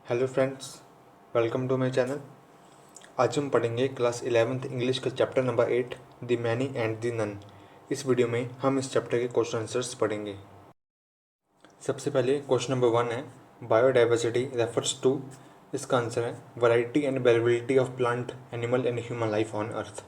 Hello friends, welcome to my channel. आज हम पढ़ेंगे क्लास 11th इंग्लिश का chapter number 8 the many and the none. इस video में हम इस चैप्टर के क्वेश्चन आंसर्स पढ़ेंगे। सबसे पहले क्वेश्चन नंबर 1 है, बायोडाइवर्सिटी रेफर्स टू। इसका आंसर है variety and variability of plant, animal and human life on earth.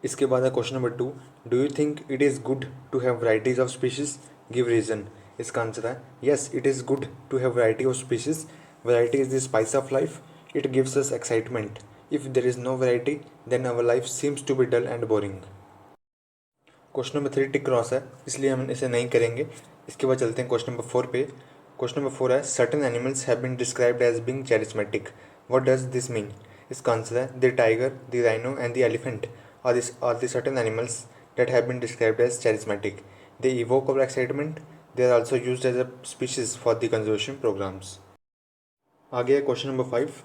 इसके बाद है question number 2, do you think it is good to have varieties of species, give reason. इसका answer है yes, it is good to have variety of species. Variety is the spice of life, it gives us excitement. If there is no variety then our life seems to be dull and boring. Question number 3 tick cross है, इसलिए हम इसे नहीं करेंगे। इसके बाद चलते हैं क्वेश्चन नंबर 4 पे। क्वेश्चन नंबर 4 है, certain animals have been described as being charismatic। What does this mean. इसका आंसर है the tiger, the rhino and the elephant are the certain animals that have been described as charismatic. They evoke our excitement. They are also used as a species for the conservation programs. आगे है question number 5,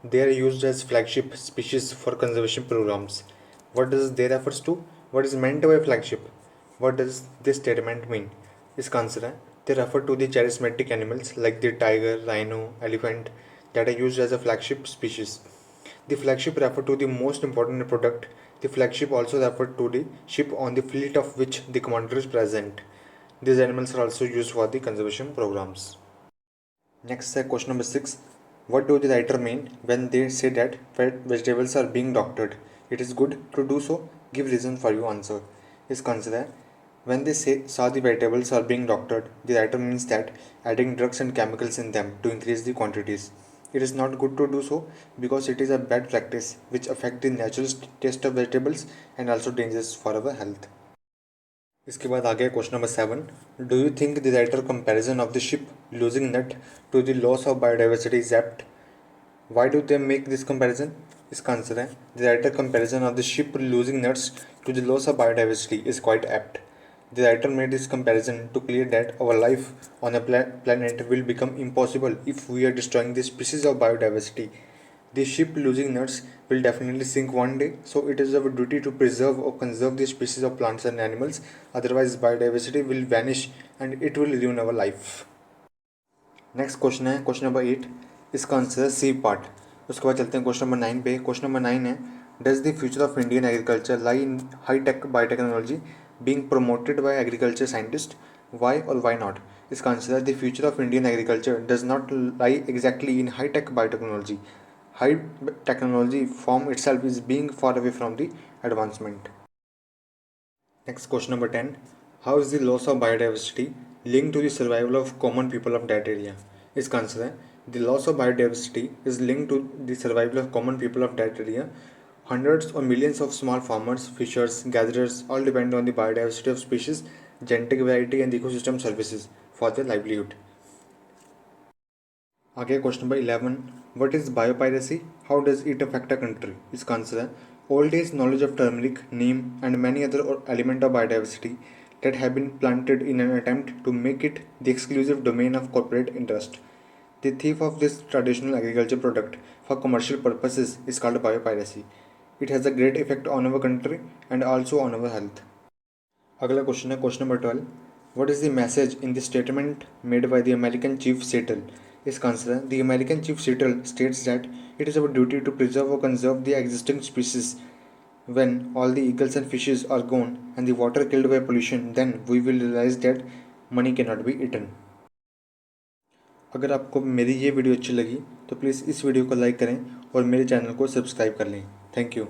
they are used as flagship species for conservation programmes. What does they refers to, what is meant by flagship, what does this statement mean. इसका answer है they refer to the charismatic animals like the tiger, rhino, elephant that are used as a flagship species. The flagship refer to the most important product. The flagship also refer to the ship on the fleet of which the commander is present. These animals are also used for the conservation programs. Next है question number 6. What do the writer mean when they say that vegetables are being doctored? It is good to do so. Give reason for your answer. इसका answer है when they say saw the vegetables are being doctored, the writer means that adding drugs and chemicals in them to increase the quantities. It is not good to do so because it is a bad practice which affect the natural taste of vegetables and also dangerous for our health. इसके बाद आ गया question number 7, do you think the writer comparison of the ship losing nut to the loss of biodiversity is apt. Why do they make this comparison. इसका answer है the writer comparison of the ship losing nuts to the loss of biodiversity is quite apt. The writer made this comparison to clear that our life on a planet will become impossible if we are destroying the species of biodiversity. The ship losing nuts will definitely sink one day, so it is our duty to preserve or conserve the species of plants and animals, otherwise biodiversity will vanish and it will ruin our life. Next question है question number 8, इसका answer है C part. उसके बाद चलते हैं question number 9 पे। Question number 9 है, does the future of Indian agriculture lie in high tech biotechnology being promoted by agriculture scientist, why और वाई नॉट। इसका आंसर है the future of Indian agriculture does not lie exactly in high tech biotechnology. High technology form itself is being far away from the advancement. Next question number 10, how is the loss of biodiversity linked to the survival of common people of that area. इसका answer है the loss of biodiversity is linked to the survival of common people of that area. Hundreds or millions of small farmers, fishers, gatherers all depend on the biodiversity of species, genetic variety and ecosystem services for their livelihood. आगे question number 11, what is biopiracy, how does it affect a country. इसका answer है old age knowledge of turmeric, Neem and many other element of biodiversity that have been planted in an attempt to make it the exclusive domain of corporate interest. The thief of this traditional agriculture product for commercial purposes is called biopiracy. It has a great effect on our country and also on our health. अगला question है question number 12, what is the message in the statement made by the American chief Seattle. इसका answer है the American chief Seattle states that it is our duty to preserve और conserve the existing species. When all the eagles and fishes are gone and the water killed by pollution, then we will realize that money cannot be eaten. अगर आपको मेरी ये video अच्छी लगी तो please इस video को लाइक करें और मेरे चैनल को सब्सक्राइब कर लें. Thank you.